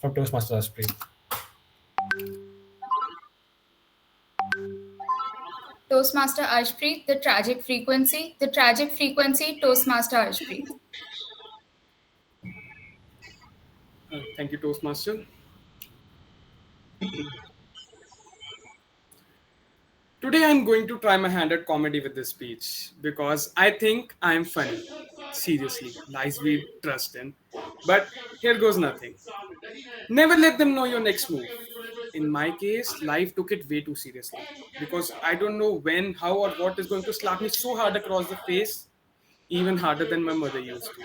from Toastmasters Arshpreet. Toastmaster Arshpreet, the tragic frequency, Toastmaster Arshpreet. Thank you, Toastmaster. Today I'm going to try my hand at comedy with this speech because I think I'm funny. Seriously, lies we trust in. But here goes nothing. Never let them know your next move. In my case, life took it way too seriously because I don't know when, how, or what is going to slap me so hard across the face, even harder than my mother used to.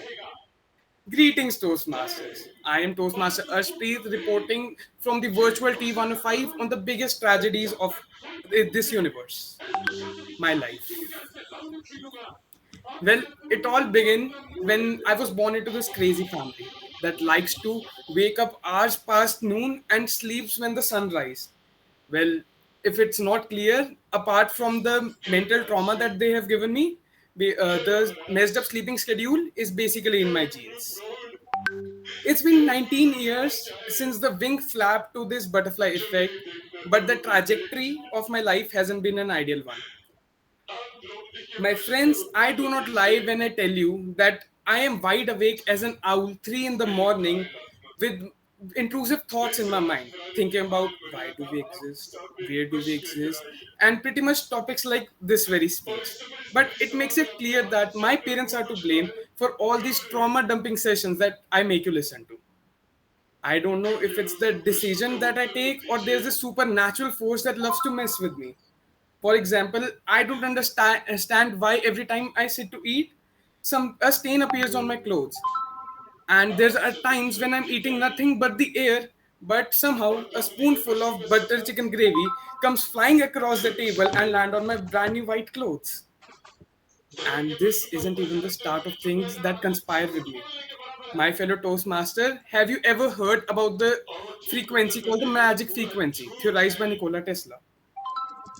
Greetings, Toastmasters. I am Toastmaster Arshpreet reporting from the virtual T105 on the biggest tragedies of this universe, my life. Well, it all began when I was born into this crazy family that likes to wake up hours past noon and sleeps when the sun rises. Well, if it's not clear, apart from the mental trauma that they have given me, the messed up sleeping schedule is basically in my genes. It's been 19 years since the wing flapped to this butterfly effect, but the trajectory of my life hasn't been an ideal one. My friends, I do not lie when I tell you that I am wide awake as an owl 3 in the morning with intrusive thoughts in my mind, thinking about why do we exist, where do we exist, and pretty much topics like this very speech. But it makes it clear that my parents are to blame for all these trauma dumping sessions that I make you listen to. I don't know if it's the decision that I take or there's a supernatural force that loves to mess with me. For example, I don't understand why every time I sit to eat, some a stain appears on my clothes. And there's at times when I'm eating nothing but the air, but somehow a spoonful of butter chicken gravy comes flying across the table and land on my brand new white clothes. And this isn't even the start of things that conspire with me. My fellow Toastmaster, have you ever heard about the frequency called the magic frequency, theorized by Nikola Tesla?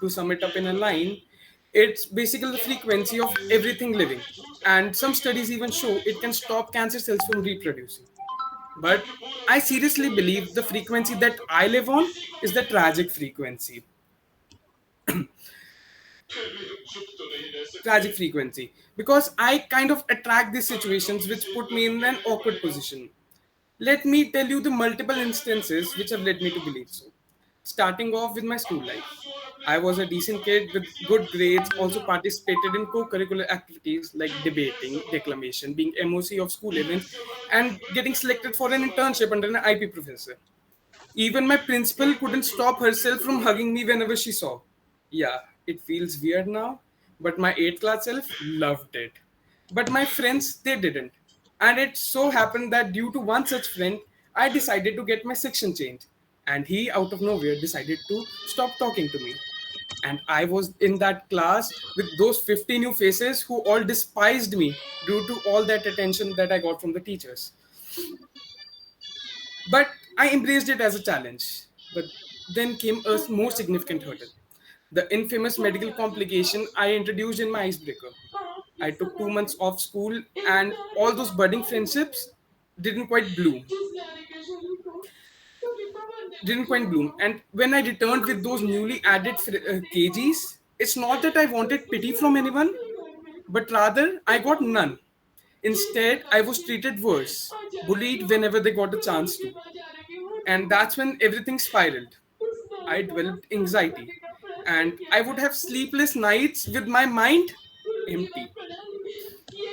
To sum it up in a line, it's basically the frequency of everything living. And some studies even show it can stop cancer cells from reproducing. But I seriously believe the frequency that I live on is the tragic frequency. Tragic frequency. Because I kind of attract these situations which put me in an awkward position. Let me tell you the multiple instances which have led me to believe so. Starting off with my school life. I was a decent kid with good grades, also participated in co curricular activities like debating, declamation, being MOC of school events, and getting selected for an internship under an IP professor. Even my principal couldn't stop herself from hugging me whenever she saw. Yeah, it feels weird now, but my 8th class self loved it. But my friends, they didn't. And it so happened that due to one such friend, I decided to get my section changed. And he, out of nowhere, decided to stop talking to me. And I was in that class with those 50 new faces who all despised me due to all that attention that I got from the teachers. But I embraced it as a challenge. But then came a more significant hurdle, the infamous medical complication I introduced in my icebreaker. I took 2 months off school, and all those budding friendships didn't quite bloom. Didn't quite bloom. And when I returned with those newly added kgs, it's not that I wanted pity from anyone, but rather I got none. Instead, I was treated worse, bullied whenever they got a chance to. And that's when everything spiraled. I developed anxiety, and I would have sleepless nights with my mind empty,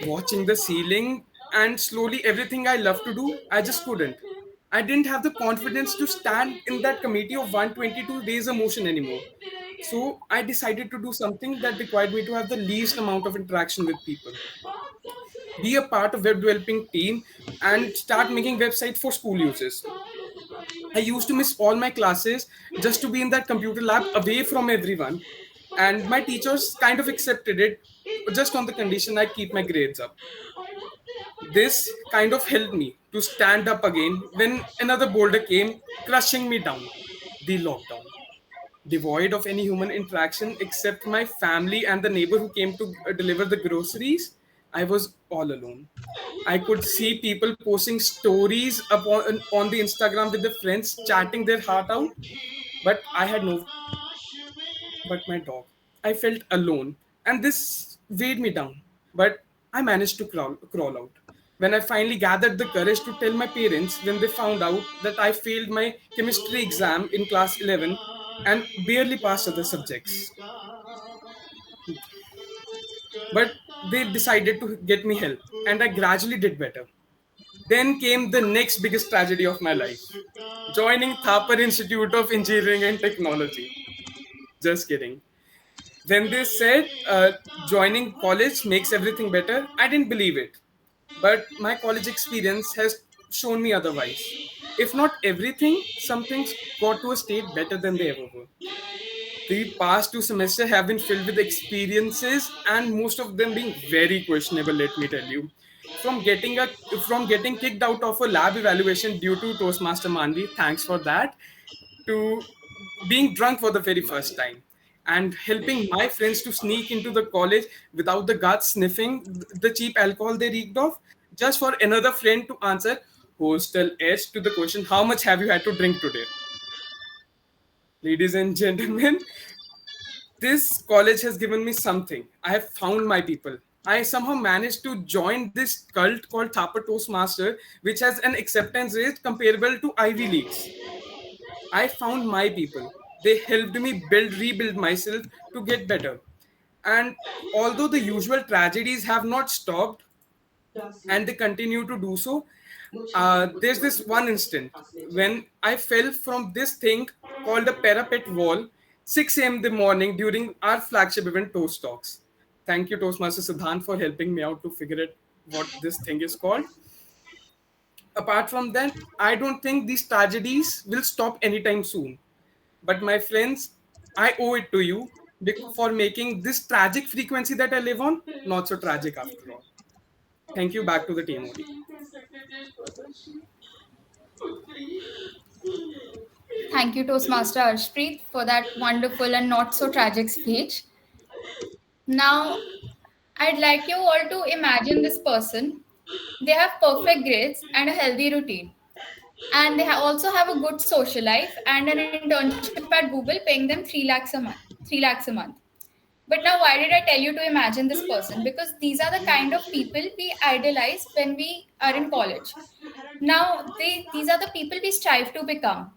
watching the ceiling, and slowly everything I love to do, I just couldn't. I didn't have the confidence to stand in that committee of 122 days of motion anymore. So I decided to do something that required me to have the least amount of interaction with people. Be a part of web developing team and start making website for school users. I used to miss all my classes just to be in that computer lab away from everyone. And my teachers kind of accepted it just on the condition I keep my grades up. This kind of helped me to stand up again when another boulder came crushing me down. The lockdown. Devoid of any human interaction except my family and the neighbor who came to deliver the groceries, I was all alone. I could see people posting stories upon on the Instagram with their friends, chatting their heart out, but I had no one but my dog. I felt alone, and this weighed me down. But I managed to crawl out. When I finally gathered the courage to tell my parents when they found out that I failed my chemistry exam in class 11 and barely passed other subjects, but they decided to get me help, and I gradually did better. Then came the next biggest tragedy of my life, joining Thapar Institute of Engineering and Technology. Just kidding. When they said joining college makes everything better, I didn't believe it. But my college experience has shown me otherwise. If not everything, some things got to a state better than they ever were. The past 2 semesters have been filled with experiences, and most of them being very questionable. Let me tell you, from getting kicked out of a lab evaluation due to Toastmaster Manvi, thanks for that, to being drunk for the very first time, and helping my friends to sneak into the college without the guards sniffing the cheap alcohol they reeked of, just for another friend to answer hostel S to the question, how much have you had to drink today? Ladies and gentlemen, this college has given me something. I have found my people. I somehow managed to join this cult called Thapar Toastmaster, which has an acceptance rate comparable to Ivy Leagues. I found my people. They helped me rebuild myself to get better. And although the usual tragedies have not stopped and they continue to do so, there's this one instant when I fell from this thing called a parapet wall, 6 a.m. in the morning during our flagship event, Toast Talks. Thank you, Toastmaster Siddhant, for helping me out to figure it what this thing is called. Apart from that, I don't think these tragedies will stop anytime soon. But my friends, I owe it to you for making this tragic frequency that I live on not so tragic after all. Thank you. Back to the team, Odi. Thank you, Toastmaster Arshpreet, for that wonderful and not so tragic speech. Now, I'd like you all to imagine this person. They have perfect grades and a healthy routine. And they also have a good social life and an internship at Google paying them 3 lakhs a month. 3 lakhs a month. But now, why did I tell you to imagine this person? Because these are the kind of people we idolize when we are in college. Now, these are the people we strive to become.